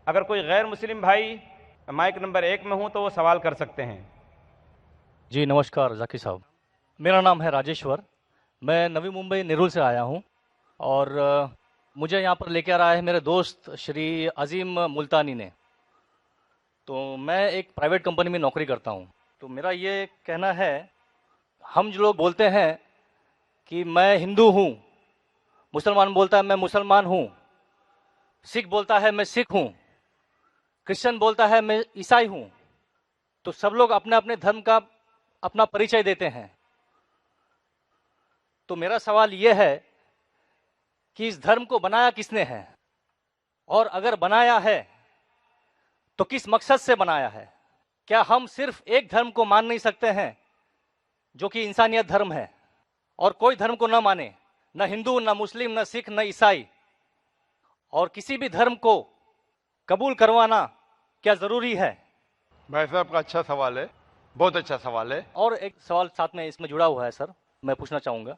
अगर कोई गैर मुस्लिम भाई माइक नंबर 1 में हूं तो वो सवाल कर सकते हैं। जी नमस्कार जाकिर साहब। मेरा नाम है राजेश्वर। मैं नवी मुंबई नेरुल से आया हूँ और मुझे यहाँ पर लेकर आया है मेरे दोस्त श्री अजीम मुल्तानी ने। तो मैं एक प्राइवेट कंपनी में नौकरी करता हूँ। तो मेरा ये कहना है, हम जो लोग बोलते हैं कि मैं हिंदू हूँ, मुसलमान बोलता है मैं मुसलमान हूँ, सिख बोलता है मैं सिख हूँ, क्रिश्चियन बोलता है मैं ईसाई हूँ। तो सब लोग अपने अपने धर्म का अपना परिचय देते हैं। तो मेरा सवाल यह है कि इस धर्म को बनाया किसने है, और अगर बनाया है तो किस मकसद से बनाया है। क्या हम सिर्फ एक धर्म को मान नहीं सकते हैं जो कि इंसानियत धर्म है, और कोई धर्म को न माने, न हिंदू न मुस्लिम न सिख न ईसाई, और किसी भी धर्म को कबूल करवाना क्या जरूरी है। भाई साहब का अच्छा सवाल है, बहुत अच्छा सवाल है। और एक सवाल साथ में इसमें जुड़ा हुआ है सर, मैं पूछना चाहूंगा,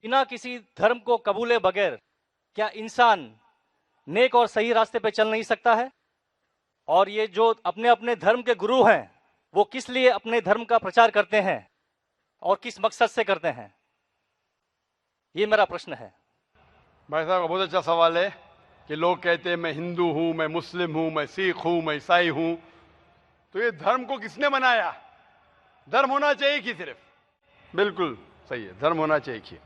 बिना किसी धर्म को कबूले बगैर क्या इंसान नेक और सही रास्ते पे चल नहीं सकता है। और ये जो अपने अपने धर्म के गुरु हैं वो किस लिए अपने धर्म का प्रचार करते हैं और किस मकसद से करते हैं, ये मेरा प्रश्न है। भाई साहब का बहुत अच्छा सवाल है कि लोग कहते हैं मैं हिंदू हूं, मैं मुस्लिम हूं, मैं सिख हूं, मैं ईसाई हूं। तो ये धर्म को किसने बनाया? धर्म होना चाहिए कि सिर्फ, बिल्कुल सही है, धर्म होना चाहिए कि,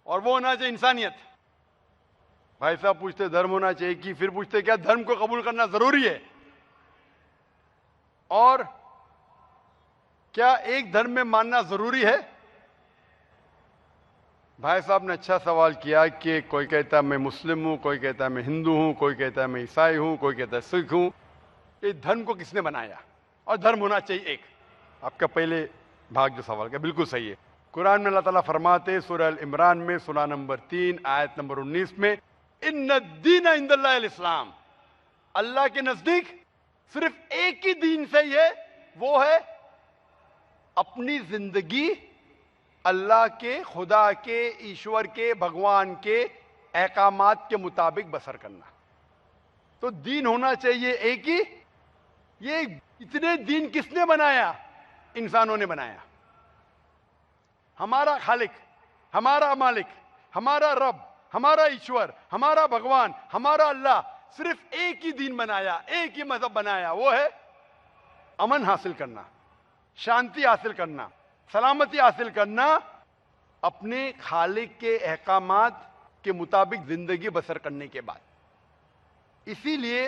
और वो होना चाहिए इंसानियत। भाई साहब पूछते धर्म होना चाहिए कि, फिर पूछते क्या धर्म को कबूल करना जरूरी है, और क्या एक धर्म में मानना जरूरी है। भाई साहब ने अच्छा सवाल किया कि कोई कहता है मैं मुस्लिम हूं, कोई कहता है मैं हिंदू हूं, कोई कहता है मैं ईसाई हूं, कोई कहता है सिख हूं। ये धर्म को किसने बनाया, और धर्म होना चाहिए एक। आपका पहले भाग जो सवाल का बिल्कुल सही है। कुरान में अल्लाह ताला फरमाते सूरह अल इमरान में सूरा नंबर 3 आयत नंबर 19 में, इन्ना दीन इंदल्लाहिल इस्लाम, अल्लाह के नजदीक सिर्फ एक ही दीन सही है, वो है अपनी जिंदगी अल्लाह के, खुदा के, ईश्वर के, भगवान के अहकामात के मुताबिक बसर करना। तो दीन होना चाहिए एक ही। ये इतने दीन किसने बनाया? इंसानों ने बनाया। हमारा खालिक, हमारा मालिक, हमारा रब, हमारा ईश्वर, हमारा भगवान, हमारा अल्लाह सिर्फ एक ही दीन बनाया, एक ही मजहब बनाया, वो है अमन हासिल करना, शांति हासिल करना, सलामती हासिल करना, अपने खालिक के अहकामात के मुताबिक जिंदगी बसर करने के बाद। इसीलिए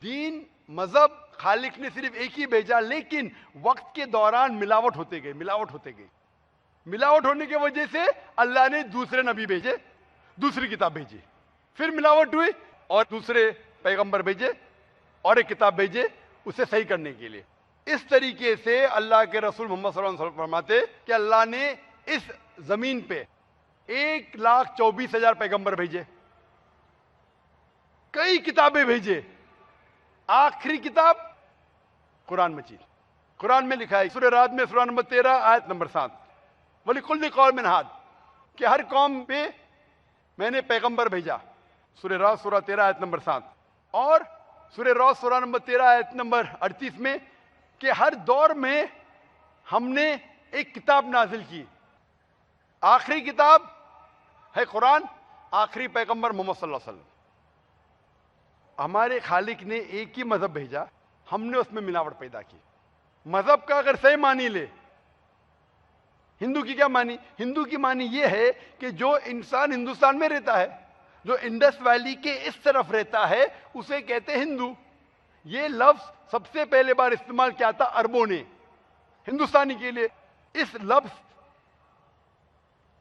दीन, मजहब खालिक ने सिर्फ एक ही भेजा, लेकिन वक्त के दौरान मिलावट होते गए, मिलावट होते गई। मिलावट होने की वजह से अल्लाह ने दूसरे नबी भेजे, दूसरी किताब भेजी, फिर मिलावट हुई और दूसरे पैगंबर भेजे और एक किताब भेजे उसे सही करने के लिए। इस तरीके से अल्लाह के रसूल मोहम्मद सल्लल्लाहु अलैहि वसल्लम फरमाते कि अल्लाह ने इस जमीन पे 1,24,000 पैगंबर भेजे, कई किताबें भेजे, आखिरी किताब कुरान मजीद। कुरान में लिखा है सूरह राद में सूरा नंबर 13 आयत नंबर 7, वलिकुल्लि कौमिन हाद, कि हर कौम पे मैंने पैगंबर भेजा। सूरह राद सूरा 13 आयत नंबर 7, और सूरह राद सूरा नंबर 13 आयत नंबर 38 में कि हर दौर में हमने एक किताब नाजिल की, आखिरी किताब है कुरान, आखिरी पैगंबर मोहम्मद सल्लल्लाहु अलैहि वसल्लम। हमारे खालिक ने एक ही मजहब भेजा, हमने उसमें मिलावट पैदा की। मजहब का अगर सही मानी ले, हिंदू की क्या मानी? हिंदू की मानी यह है कि जो इंसान हिंदुस्तान में रहता है, जो इंडस वैली के इस तरफ रहता है, उसे कहते हैं हिंदू। ये लफ्ज सबसे पहले बार इस्तेमाल किया था अरबों ने हिंदुस्तानी के लिए। इस लफ्ज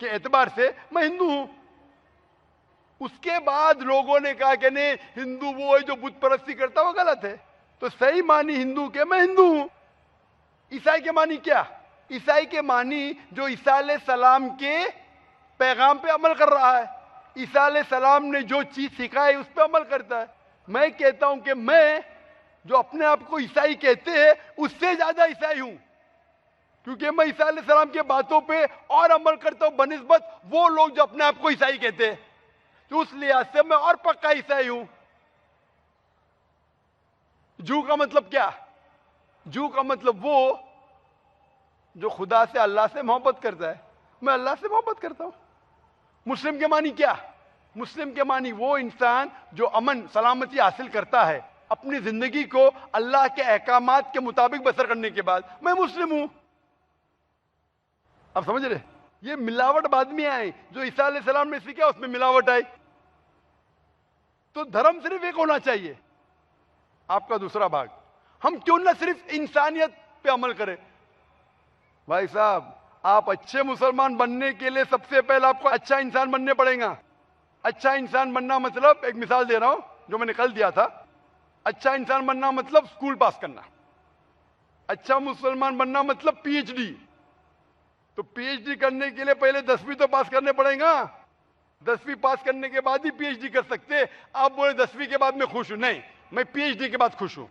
के एतबार से मैं हिंदू हूं। उसके बाद लोगों ने कहा कि नहीं, हिंदू वो है जो बुत परस्ती करता, वो गलत है। तो सही मानी हिंदू के मैं हिंदू हूं। ईसाई के मानी क्या? ईसाई के मानी जो ईसा अलैहि सलाम के पैगाम पे अमल कर रहा है, ईसा अलैहि सलाम ने जो चीज सिखाई उस पर अमल करता है। मैं कहता हूं कि मैं जो अपने आप को ईसाई कहते हैं उससे ज्यादा ईसाई हूं, क्योंकि मैं ईसा अलैहि सलाम के बातों पे और अमल करता हूं बनिस्बत वो लोग जो अपने आप को ईसाई कहते हैं। तो उस लिहाज से मैं और पक्का ईसाई हूं। जू का मतलब क्या? जू का मतलब वो जो खुदा से, अल्लाह से मोहब्बत करता है। मैं अल्लाह से मोहब्बत करता हूं। मुस्लिम के मानी क्या? मुस्लिम के मानी वो इंसान जो अमन सलामती हासिल करता है अपनी जिंदगी को अल्लाह के अहकामात के मुताबिक बसर करने के बाद, मैं मुस्लिम हूं। आप समझ रहे? ये मिलावट बाद में आई, जो ईसा अलैहिस्सलाम ने सीखा उसमें मिलावट आई। तो धर्म सिर्फ एक होना चाहिए। आपका दूसरा भाग, हम क्यों ना सिर्फ इंसानियत पे अमल करें? भाई साहब, आप अच्छे मुसलमान बनने के लिए सबसे पहले आपको अच्छा इंसान बनने पड़ेगा। अच्छा इंसान बनना मतलब, एक मिसाल दे रहा हूं जो मैंने कल दिया था। अच्छा इंसान बनना मतलब स्कूल पास करना। अच्छा मुसलमान बनना मतलब पीएचडी। तो पीएचडी करने के लिए पहले 10वीं तो पास करने पड़ेगा। 10वीं पास करने के बाद ही पीएचडी कर सकते। आप बोले 10वीं के बाद मैं खुश हूं, नहीं, मैं पीएचडी के बाद खुश हूं।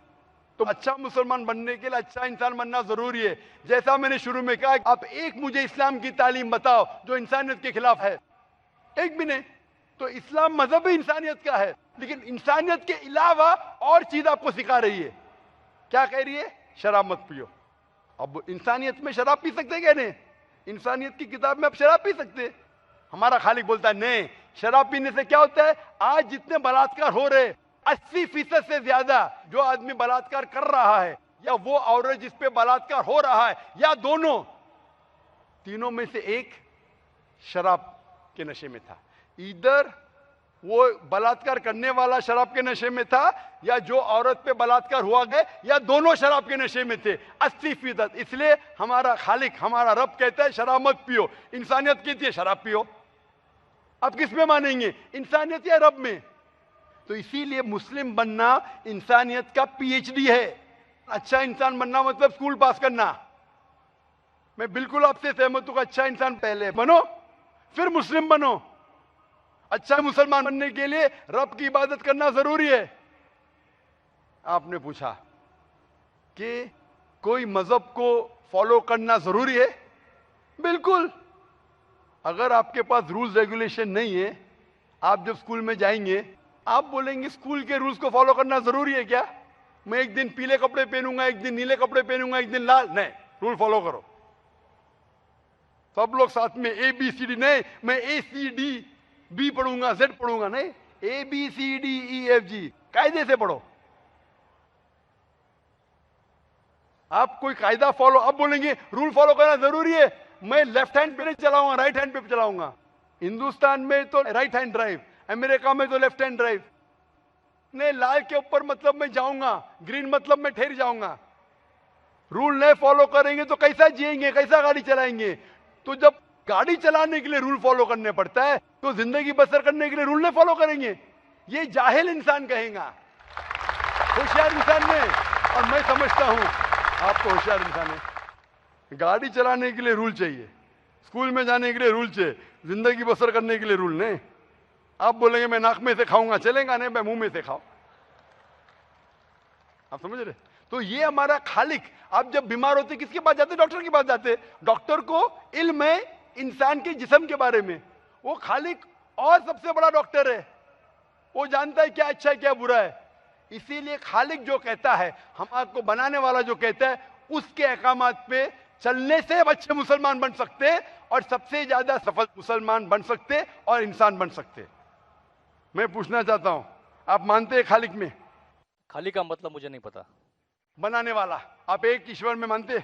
तो अच्छा मुसलमान बनने के लिए अच्छा इंसान बनना जरूरी है। जैसा मैंने शुरू में कहा, आप एक मुझे इस्लाम की तालीम बताओ जो इंसानियत के खिलाफ है, एक भी नहीं। तो इस्लाम मजहब ही इंसानियत का है, लेकिन इंसानियत के अलावा और चीज आपको सिखा रही है। क्या कह रही है? शराब मत पियो। अब इंसानियत में शराब पी सकते क्या? नहीं, इंसानियत की किताब में आप शराब पी सकते। हमारा खालिक बोलता है नहीं, शराब पीने से क्या होता है? आज जितने बलात्कार हो रहे, 80% से ज्यादा जो आदमी बलात्कार कर रहा है, या वो औरत जिस पे बलात्कार हो रहा है, या दोनों, तीनों में से एक शराब के नशे में था। इधर वो बलात्कार करने वाला शराब के नशे में था, या जो औरत पे बलात्कार हुआ गया, या दोनों शराब के नशे में थे, 80%। इसलिए हमारा खालिक, हमारा रब कहता है शराब मत पियो। इंसानियत कहती है शराब पियो। अब किस में मानेंगे, इंसानियत या रब में? तो इसीलिए मुस्लिम बनना इंसानियत का पीएचडी है। अच्छा इंसान बनना मतलब स्कूल पास करना। मैं बिल्कुल आपसे सहमत हूं। अच्छा इंसान पहले बनो, फिर मुस्लिम बनो। अच्छा मुसलमान बनने के लिए रब की इबादत करना जरूरी है। आपने पूछा कि कोई मजहब को फॉलो करना जरूरी है? बिल्कुल। अगर आपके पास रूल्स रेगुलेशन नहीं है, आप जब स्कूल में जाएंगे, आप बोलेंगे स्कूल के रूल्स को फॉलो करना जरूरी है क्या? मैं एक दिन पीले कपड़े पहनूंगा, एक दिन नीले कपड़े पहनूंगा, एक दिन लाल, नहीं, रूल फॉलो करो। सब लोग साथ में ABCD, नहीं मैं ACDB पढ़ूंगा, Z पढ़ूंगा, नहीं, ABCDEFG कायदे से पढ़ो। आप कोई कायदा फॉलो, अब बोलेंगे रूल फॉलो करना जरूरी है, मैं लेफ्ट हैंड पे नहीं चलाऊंगा, राइट हैंड पे चलाऊंगा। हिंदुस्तान में तो राइट हैंड ड्राइव, अमेरिका में तो लेफ्ट हैंड ड्राइव। नहीं, लाल के ऊपर मतलब मैं जाऊंगा, ग्रीन मतलब मैं ठहर जाऊंगा। रूल नहीं फॉलो करेंगे तो कैसा जिएंगे, कैसा गाड़ी चलाएंगे? तो जब गाड़ी चलाने के लिए रूल फॉलो करने पड़ता है, तो जिंदगी बसर करने के लिए रूल नहीं फॉलो करेंगे? ये जाहिल इंसान कहेगा। होशियार इंसान ने, और मैं समझता हूं आप तो होशियार इंसान है। गाड़ी चलाने के लिए रूल चाहिए, स्कूल में जाने के लिए रूल चाहिए, जिंदगी बसर करने के लिए रूल नहीं। आप बोलेंगे मैं नाक में से खाऊंगा, चलेगा नहीं, मैं मुंह में से खाऊं। आप समझ रहे? तो ये हमारा खालिक। आप जब बीमार होते किसके पास जाते? डॉक्टर के पास जाते। डॉक्टर को इल्म है इंसान के जिस्म के बारे में। वो खालिक और सबसे बड़ा डॉक्टर है, वो जानता है क्या अच्छा है क्या बुरा है। इसीलिए खालिक जो कहता है, हम आपको बनाने वाला जो कहता है, उसके अहकामात पे चलने से अच्छे मुसलमान बन सकते और सबसे ज्यादा सफल मुसलमान बन सकते और इंसान बन सकते। मैं पूछना चाहता हूं, आप मानते हैं खालिक में? खाली का मतलब मुझे नहीं पता। बनाने वाला। आप एक ईश्वर में मानते,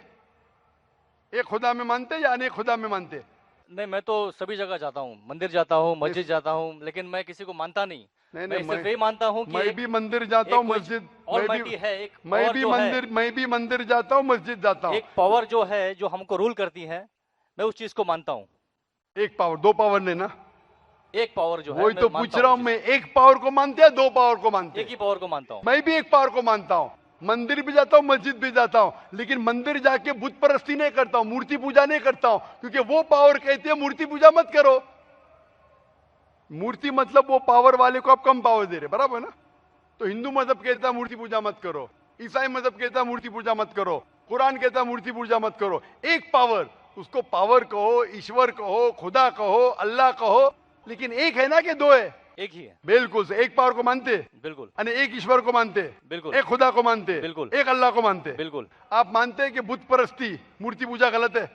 एक खुदा में मानते या अनेक खुदा में मानते? नहीं, मैं तो सभी जगह जाता हूँ, मंदिर जाता हूँ, मस्जिद जाता हूँ, लेकिन मैं किसी को मानता नहीं। नहीं, मैं सिर्फ यही मानता हूँ कि मैं भी मंदिर जाता हूँ, मस्जिद, मैं भी मंदिर जाता हूँ, मस्जिद जाता हूँ। एक पावर जो है, जो हमको रूल करती है, मैं उस चीज को मानता हूँ। एक पावर, दो पावर ने ना, एक पावर जो है, वही तो पूछ रहा हूँ मैं। एक पावर को मानते हैं, दो पावर को मानते? एक ही पावर को मानता हूँ। मैं भी एक पावर को मानता हूँ। मंदिर भी जाता हूँ, मस्जिद भी जाता हूँ, लेकिन मंदिर जाके बुत परस्ती नहीं करता हूँ, मूर्ति पूजा नहीं करता हूँ, क्योंकि वो पावर कहती है मूर्ति पूजा मत करो। मूर्ति मतलब वो पावर वाले को आप कम पावर दे रहे, बराबर ना? तो हिंदू मजहब कहता है मूर्ति पूजा मत करो, ईसाई मजहब कहता है मूर्ति पूजा मत करो, कुरान कहता है मूर्ति पूजा मत करो। एक पावर, उसको पावर कहो, ईश्वर कहो, खुदा कहो, अल्लाह कहो, लेकिन एक है ना कि दो है? एक ही है। बिल्कुल से एक पावर को मानते, बिल्कुल यानी एक ईश्वर को मानते, बिल्कुल एक खुदा को मानते, बिल्कुल। एक अल्लाह को मानते। बिल्कुल। आप मानते हैं कि बुत परस्ती, मूर्ति पूजा गलत है?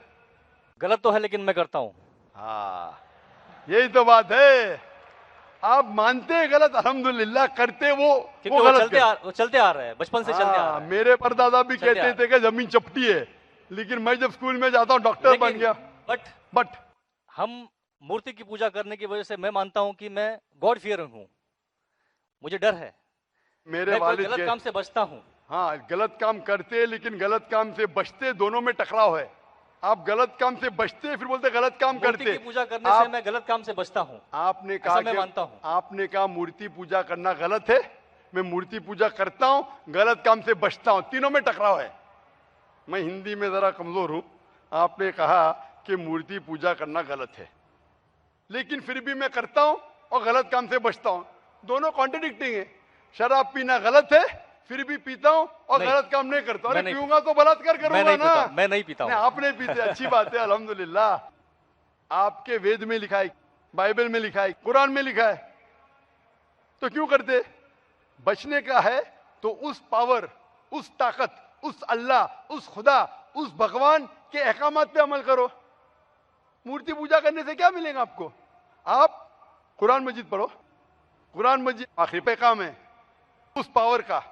गलत तो है लेकिन मैं करता हूँ। हाँ, यही तो बात है। आप मानते हैं गलत, अल्हम्दुलिल्लाह, करते वो गलत वो चलते आ रहा है, बचपन से चलते आ रहा है। मेरे परदादा भी चलते कहते थे कि जमीन चपटी है, लेकिन मैं जब स्कूल में जाता हूँ डॉक्टर बन गया। बट हम मूर्ति की पूजा करने की वजह से मैं मानता हूँ कि मैं गॉड फियरिंग हूँ, मुझे डर है, मेरे मैं वालिद गलत काम से बचता हूँ। हाँ, गलत काम करते लेकिन गलत काम से बचते, दोनों में टकराव है। आप गलत काम से बचते फिर बोलते गलत काम करते। मूर्ति की पूजा करने से मैं गलत काम से बचता हूँ। आपने कहा मैं मानता हूँ। आपने कहा मूर्ति पूजा करना गलत है, मैं मूर्ति पूजा करता हूँ, गलत काम से बचता हूँ, तीनों में टकराव है। मैं हिंदी में जरा कमजोर हूं। आपने कहा कि मूर्ति पूजा करना गलत है, लेकिन फिर भी मैं करता हूं और गलत काम से बचता हूं, दोनों कॉन्ट्रडिक्टिंग है। शराब पीना गलत है, फिर भी पीता हूं और गलत काम नहीं करता। अरे पीऊंगा तो बलात्कार करूंगा ना। मैं नहीं पीता हूं। आप नहीं पीते, अच्छी बात है, अल्हम्दुलिल्लाह। आपके वेद में लिखा है, बाइबल में लिखा है, कुरान में लिखा है, तो क्यों करते? बचने का है तो उस पावर, उस ताकत, उस अल्लाह, उस खुदा, उस भगवान के अहकामात पे अमल करो। मूर्ति पूजा करने से क्या मिलेगा आपको? आप कुरान मजीद पढ़ो, कुरान मजीद आखिरी पैगाम है उस पावर का।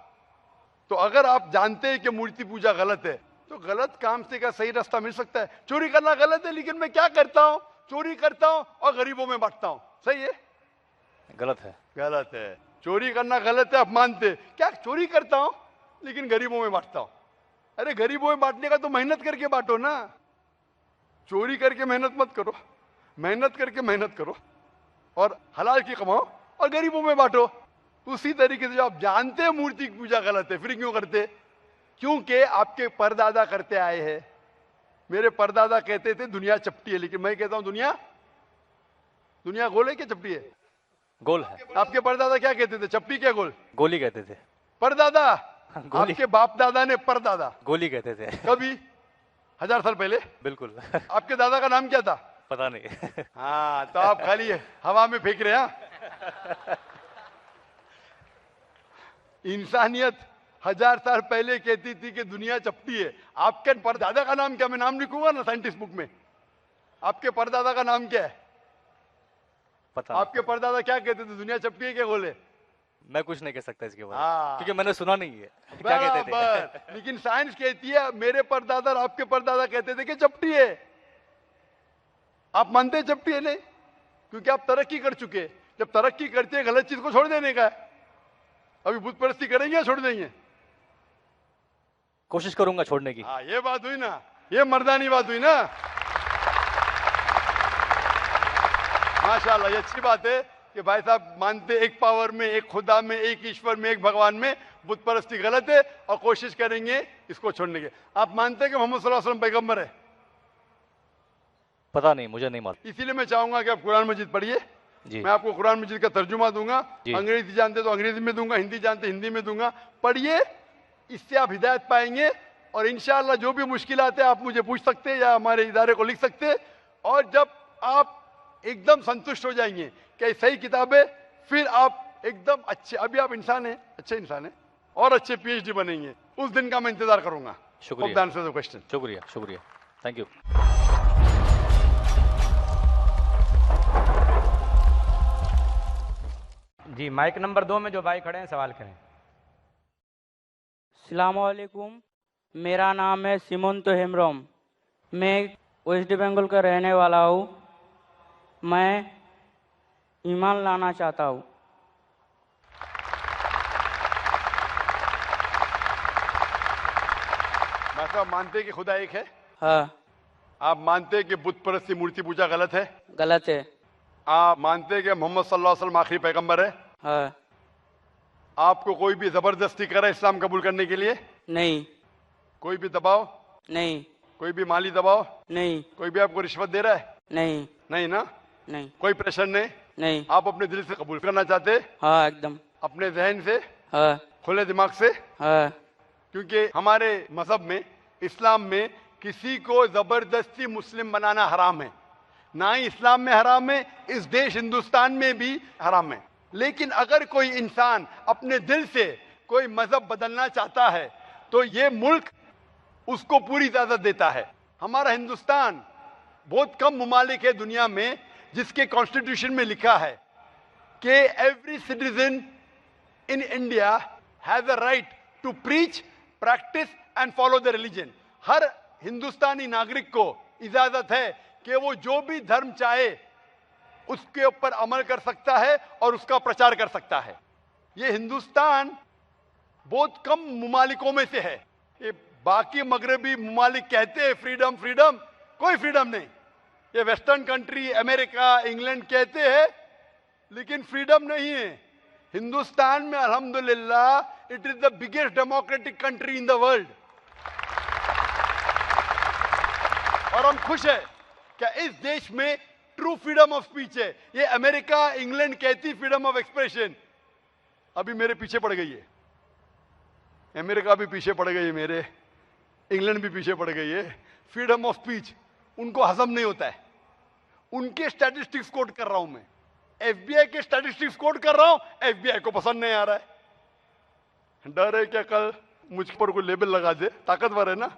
तो अगर आप जानते हैं कि मूर्ति पूजा गलत है, तो गलत काम से क्या सही रास्ता मिल सकता है? चोरी करना गलत है, लेकिन मैं क्या करता हूं? चोरी करता हूं और गरीबों में बांटता हूं, सही है? गलत है, गलत है। चोरी करना गलत है, आप मानते क्या? चोरी करता हूं लेकिन गरीबों में बांटता हूं। अरे गरीबों में बांटने का तो मेहनत करके बांटो ना, चोरी करके मेहनत मत करो, मेहनत करके मेहनत करो और हलाल की कमाओ और गरीबों में बांटो। उसी तरीके से जो आप जानते हैं मूर्ति की पूजा गलत है, फिर क्यों करते? क्योंकि आपके परदादा करते आए हैं। मेरे परदादा कहते थे दुनिया चपटी है, लेकिन मैं कहता हूं दुनिया गोल है क्या चपटी है? गोल है। आपके परदादा क्या कहते थे? चपटी क्या गोल? गोली कहते थे। परदादा? आपके बाप दादा ने परदादा गोली कहते थे। कभी 1000 साल पहले? बिल्कुल। आपके दादा का नाम क्या था? पता नहीं। हाँ, तो आप खाली हवा में फेंक रहे हैं। इंसानियत 1000 साल पहले कहती थी कि दुनिया चपटी है। आपके परदादा का नाम क्या? मैं नाम लिखूंगा ना साइंटिस्ट बुक में। आपके परदादा का नाम क्या है? पता। आपके परदादा क्या कहते थे? दुनिया चपटी है क्या गोल है? मैं कुछ नहीं कह सकता इसके बारे में, क्योंकि मैंने सुना नहीं है क्या कहते थे। लेकिन साइंस कहती है मेरे परदादा और आपके परदादा कहते थे कि चपटी है। आप मानते हैं चपटी है? नहीं, क्योंकि आप तरक्की कर चुके। जब तरक्की करते हैं गलत चीज को छोड़ देने का है। अभी बुत परस्ती करेंगे या छोड़ देंगे? कोशिश करूंगा छोड़ने की। हाँ, ये बात हुई ना, ये मर्दानी बात हुई ना। माशाल्लाह, ये अच्छी बात है कि भाई साहब मानते एक पावर में, एक खुदा में, एक ईश्वर में, एक भगवान में। बुत परस्ती गलत है और कोशिश करेंगे इसको छोड़ने की। आप मानते हैं कि मोहम्मद सल्लल्लाहु अलैहि वसल्लम पैगंबर है? पता नहीं, मुझे नहीं मालूम। इसीलिए मैं चाहूंगा कि आप कुरान मजीद पढ़िए। मैं आपको कुरान मजीद का तर्जुमा दूंगा, अंग्रेजी जानते तो अंग्रेजी में दूंगा, हिंदी जानते हिंदी में दूंगा। पढ़िए, इससे आप हिदायत पाएंगे और इंशाअल्लाह जो भी मुश्किलात है आप मुझे पूछ सकते हैं या हमारे इदारे को लिख सकते हैं। और जब आप एकदम संतुष्ट हो जाएंगे कि सही किताब है, फिर आप एकदम अच्छे, अभी आप इंसान हैं, अच्छे इंसान हैं और अच्छे PhD बनेंगे। उस दिन का मैं इंतजार करूंगा। शुक्रिया। क्वेश्चन। शुक्रिया, शुक्रिया, थैंक यू। जी, माइक नंबर 2 में जो भाई खड़े हैं सवाल करें। अस्सलामुअलैकुम, मेरा नाम है सिमोंतो हेमरोम। मैं वेस्ट बंगाल का रहने वाला हूँ। मैं ईमान लाना चाहता हूँ। आप मानते हैं कि खुदा एक है? हाँ। आप मानते हैं कि बुत परस्ती, मूर्ति पूजा गलत है? गलत है। आप मानते हैं कि मोहम्मद सल्लल्लाहु अलैहि वसल्लम आखिरी पैगंबर है? हाँ। आपको कोई भी जबरदस्ती करे इस्लाम कबूल करने के लिए? नहीं। कोई भी दबाव? नहीं। कोई भी माली दबाव? नहीं। कोई भी आपको रिश्वत दे रहा है? नहीं। नहीं ना? नहीं। कोई प्रेशर नहीं? नहीं। आप अपने दिल से कबूल करना चाहते? हाँ, एकदम। अपने जहन से? हाँ। खुले दिमाग से? हाँ। क्योंकि हमारे मजहब में, इस्लाम में, किसी को जबरदस्ती मुस्लिम बनाना हराम है। ना ही इस्लाम में हराम है, इस देश हिंदुस्तान में भी हराम है। लेकिन अगर कोई इंसान अपने दिल से कोई मजहब बदलना चाहता है तो ये मुल्क उसको पूरी इजाजत देता है। हमारा हिंदुस्तान बहुत कम ममालिक है दुनिया में जिसके कॉन्स्टिट्यूशन में लिखा है कि every citizen in India has a right to preach, practice and follow the religion. हर हिंदुस्तानी नागरिक को इजाजत है कि वो जो भी धर्म चाहे उसके ऊपर अमल कर सकता है और उसका प्रचार कर सकता है। ये हिंदुस्तान बहुत कम ममालिकों में से है। ये बाकी मगरबी ममालिक कहते हैं फ्रीडम फ्रीडम, कोई फ्रीडम नहीं। ये वेस्टर्न कंट्री अमेरिका, इंग्लैंड कहते हैं, लेकिन फ्रीडम नहीं है। हिंदुस्तान में अल्हम्दुलिल्लाह it is the biggest democratic country in the world. और हम खुश है क्या इस देश में ट्रू फ्रीडम ऑफ स्पीच है। ये अमेरिका, इंग्लैंड कहती फ्रीडम ऑफ एक्सप्रेशन, अभी मेरे पीछे पड़ गई है। अमेरिका भी पीछे पड़ गई है मेरे, इंग्लैंड भी पीछे पड़ गई है। फ्रीडम ऑफ स्पीच उनको हजम नहीं होता है। उनके स्टैटिस्टिक्स कोट कर रहा हूं मैं, एफबीआई के स्टैटिस्टिक्स कोट कर रहा हूं, एफबीआई को पसंद नहीं आ रहा है। डर है क्या कल मुझ पर कोई लेबल लगा दे, ताकतवर है ना,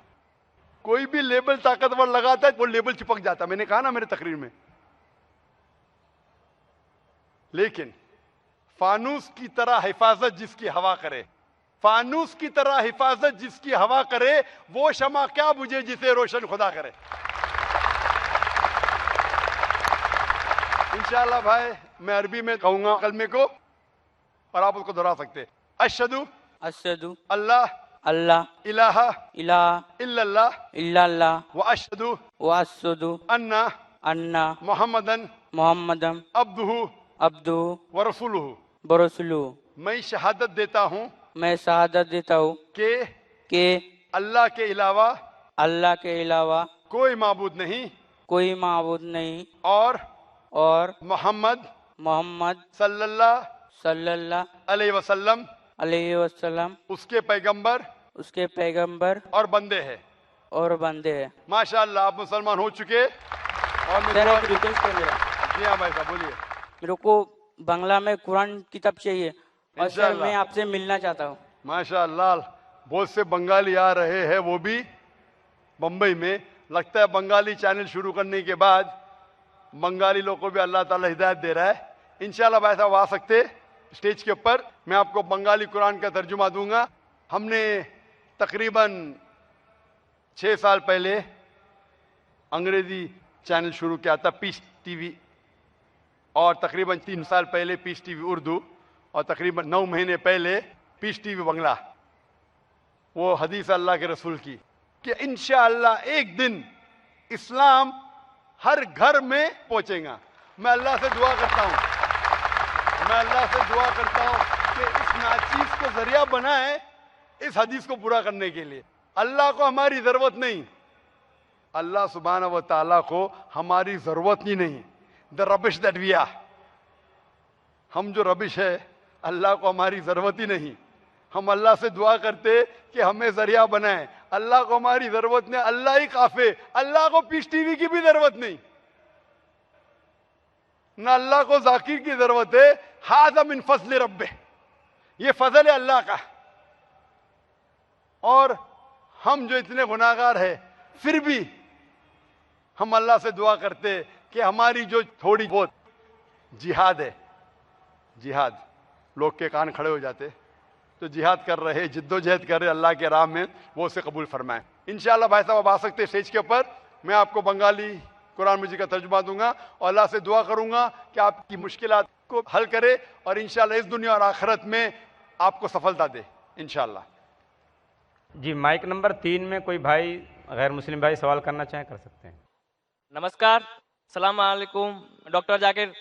कोई भी लेबल ताकतवर लगाता है वो लेबल चिपक जाता है। मैंने कहा ना मेरे तकरीर में। लेकिन फानूस की तरह हिफाजत जिसकी हवा करे, फानूस की तरह हिफाजत जिसकी हवा करे, वो शमा क्या बुझे जिसे रोशन खुदा करे। इंशाअल्लाह भाई मैं अरबी में कहूंगा कलमे को और आप उसको दोहरा सकते। अशहदु अशहदु अल्लाह अल्लाह इलाहा इलाहा इल्लल्लाह इल्लल्लाह व अशहदु व अशहदु अन्ना अन्ना मुहम्मदन मुहम्मदन अब्दुहु अब्दुहु व रसूलुहु। व रसूलुहु। मैं शहादत देता हूं मैं शहादत देता हूँ कि अल्लाह के अलावा कोई माबूद नहीं कोई माबूद नहीं और मोहम्मद सल्लल्लाहु अलैहि वसल्लम उसके पैगंबर और बंदे हैं। माशाअल्लाह आप मुसलमान हो चुके। और सर एक रिक्वेस्ट है मेरा, जी हाँ भाई साहब बोलिए। मेरे को बांग्ला में कुरान किताब चाहिए और सर इंशाअल्लाह। मैं आपसे मिलना चाहता हूँ। माशाअल्लाह बहुत से बंगाली आ रहे हैं, वो भी बम्बई में। लगता है बंगाली चैनल शुरू करने के बाद बंगाली लोगों को भी अल्लाह ताला हिदायत दे रहा है। इंशाअल्लाह भाई साहब आ सकते स्टेज के ऊपर, मैं आपको बंगाली कुरान का तर्जुमा दूंगा। हमने तकरीबन 6 साल पहले अंग्रेजी चैनल शुरू किया था पीस टीवी, और तकरीबन 3 साल पहले पीस टीवी उर्दू, और तकरीबन 9 महीने पहले पीस टीवी बंगला। वो हदीस अल्लाह के रसूल की कि इंशाअल्लाह एक दिन इस्लाम हर घर में पहुंचेगा। मैं अल्लाह से दुआ करता हूं, कि इस नाचीज को जरिया बनाए इस हदीस को पूरा करने के लिए। अल्लाह को हमारी जरूरत नहीं, अल्लाह सुब्हानहू व तआला को हमारी जरूरत ही नहीं। The rubbish that we are, हम जो रबिश है अल्लाह को हमारी जरूरत ही नहीं। हम अल्लाह से दुआ करते कि हमें जरिया बनाए, अल्लाह को हमारी जरूरत नहीं, अल्लाह ही काफे। अल्लाह को पीस टीवी की भी जरूरत नहीं, ना अल्लाह को जाकिर की जरूरत है। हाज़ा मिन फज़ल रब्बे, ये फजल है अल्लाह का। और हम जो इतने गुनाहगार है फिर भी हम अल्लाह से दुआ करते कि हमारी जो थोड़ी बहुत जिहाद है, जिहाद, लोग के कान खड़े हो जाते तो जिहाद कर रहे, जिद्दोजहद कर रहे अल्लाह के राह में, वो उसे कबूल फरमाए। इंशाअल्लाह भाई साहब आ सकते स्टेज के ऊपर, मैं आपको बंगाली कुरान मजीद का तर्जुमा दूंगा और अल्लाह से दुआ करूंगा कि आपकी मुश्किलात को हल करे और इंशाअल्लाह इस दुनिया और आखिरत में आपको सफलता दे इंशाअल्लाह। जी माइक नंबर 3 में कोई भाई गैर मुस्लिम भाई सवाल करना चाहें कर सकते हैं। नमस्कार, सलाम अलैकुम डॉक्टर जाकिर।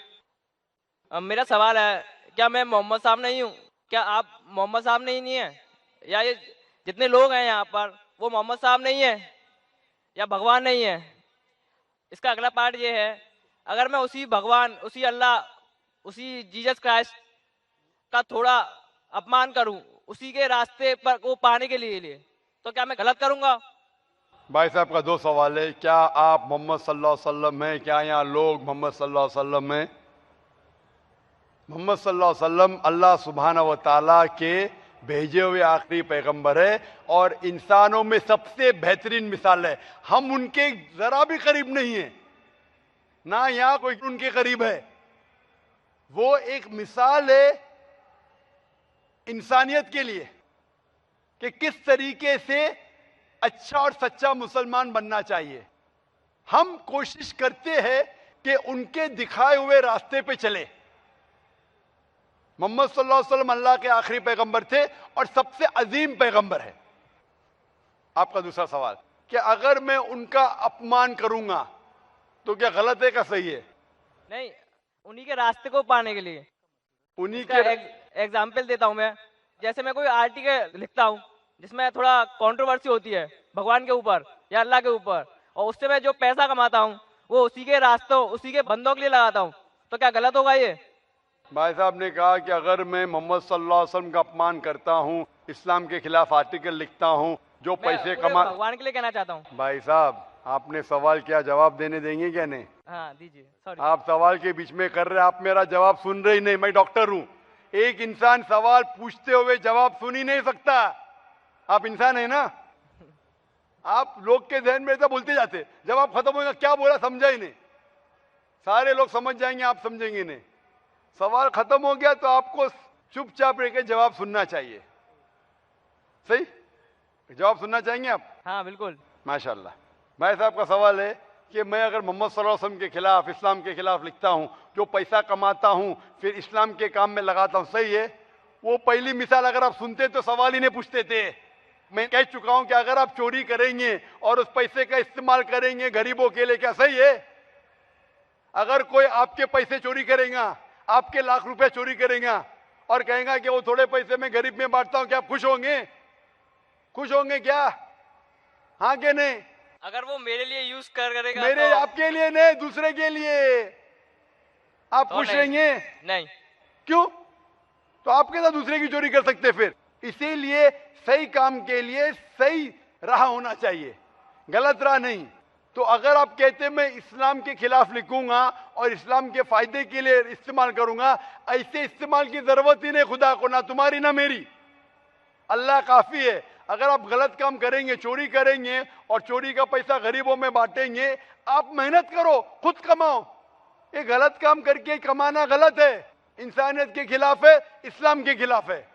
मेरा सवाल है, क्या मैं मोहम्मद साहब नहीं हूँ? क्या आप मोहम्मद साहब नहीं है? या ये जितने लोग हैं यहाँ पर वो मोहम्मद साहब नहीं है या भगवान नहीं है? इसका अगला पार्ट ये है, अगर मैं उसी भगवान, उसी अल्लाह, उसी जीसस क्राइस्ट का थोड़ा अपमान करूं उसी के रास्ते पर वो पाने के लिए तो क्या मैं गलत करूंगा? भाई साहब का 2 सवाल है। क्या आप मोहम्मद सल्लल्लाहु अलैहि वसल्लम हैं? क्या यहाँ लोग मोहम्मद सल्लल्लाहु अलैहि वसल्लम हैं? मोहम्मद सल्लल्लाहु अलैहि वसल्लम अल्लाह सुब्हानहू व तआला के भेजे हुए आखिरी पैगंबर है और इंसानों में सबसे बेहतरीन मिसाल है। हम उनके जरा भी करीब नहीं है, ना यहां कोई उनके करीब है। वो एक मिसाल है इंसानियत के लिए कि किस तरीके से अच्छा और सच्चा मुसलमान बनना चाहिए। हम कोशिश करते हैं कि उनके दिखाए हुए रास्ते पे चले। मोहम्मद सल्लल्लाहु अलैहि वसल्लम अल्लाह के आखिरी पैगंबर थे और सबसे अजीम पैगंबर है। आपका दूसरा सवाल कि अगर मैं उनका अपमान करूंगा तो क्या गलत है, क्या सही है? नहीं, उन्हीं के रास्ते को पाने के लिए। उन्हीं इसका के एग्जाम्पल देता हूँ मैं। जैसे मैं कोई आर्टिकल लिखता हूँ जिसमें थोड़ा कंट्रोवर्सी होती है भगवान के ऊपर या अल्लाह के ऊपर, और उससे मैं जो पैसा कमाता हूँ वो उसी के रास्तों, उसी के बंदों के लिए लगाता हूँ, तो क्या गलत होगा ये? भाई साहब ने कहा कि अगर मैं मोहम्मद सल्लल्लाहु अलैहि वसल्लम का अपमान करता हूं, इस्लाम के खिलाफ आर्टिकल लिखता हूं, जो मैं पैसे पूरे कमा। भगवान के लिए कहना चाहता हूँ। भाई साहब आपने सवाल किया, जवाब देने देंगे क्या? नहीं, हाँ दीजिए, सॉरी। आप सवाल के बीच में कर रहे हैं, आप मेरा जवाब सुन रहे ही नहीं। मैं डॉक्टर हूं, एक इंसान सवाल पूछते हुए जवाब सुन ही नहीं सकता। आप इंसान है ना, आप लोग के ध्यान में ऐसा बोलते जाते, जवाब खत्म होगा, क्या बोला समझा ही नहीं। सारे लोग समझ जाएंगे, आप समझेंगे नहीं। सवाल खत्म हो गया तो आपको चुपचाप रह के जवाब सुनना चाहिए। सही, जवाब सुनना चाहेंगे आप? हाँ बिल्कुल। माशाल्लाह। भाई साहब का सवाल है कि मैं अगर मोहम्मद सल्लल्लाहु अलैहि वसल्लम के खिलाफ, इस्लाम के खिलाफ लिखता हूं, जो पैसा कमाता हूं फिर इस्लाम के काम में लगाता हूं, सही है? वो पहली मिसाल अगर आप सुनते तो सवाल ही नहीं पूछते थे। मैं कह चुका हूं कि अगर आप चोरी करेंगे और उस पैसे का इस्तेमाल करेंगे गरीबों के लिए, क्या सही है? अगर कोई आपके पैसे चोरी करेगा, आपके लाख रुपए चोरी करेगा और कहेगा कि वो थोड़े पैसे में गरीब में बांटता हूं, क्या आप खुश होंगे? खुश होंगे क्या? हाँ कि नहीं? अगर वो मेरे लिए यूज करेगा मेरे तो... आपके लिए नहीं, दूसरे के लिए आप तो खुश नहीं। रहेंगे? नहीं। क्यों? तो आपके साथ दूसरे की चोरी कर सकते फिर। इसीलिए सही काम के लिए सही राह होना चाहिए, गलत राह नहीं। तो अगर आप कहते मैं इस्लाम के खिलाफ लिखूंगा और इस्लाम के फायदे के लिए इस्तेमाल करूंगा, ऐसे इस्तेमाल की जरूरत ही नहीं खुदा को, ना तुम्हारी ना मेरी। अल्लाह काफी है। अगर आप गलत काम करेंगे, चोरी करेंगे और चोरी का पैसा गरीबों में बांटेंगे, आप मेहनत करो, खुद कमाओ। ये गलत काम करके कमाना गलत है, इंसानियत के खिलाफ है, इस्लाम के खिलाफ है।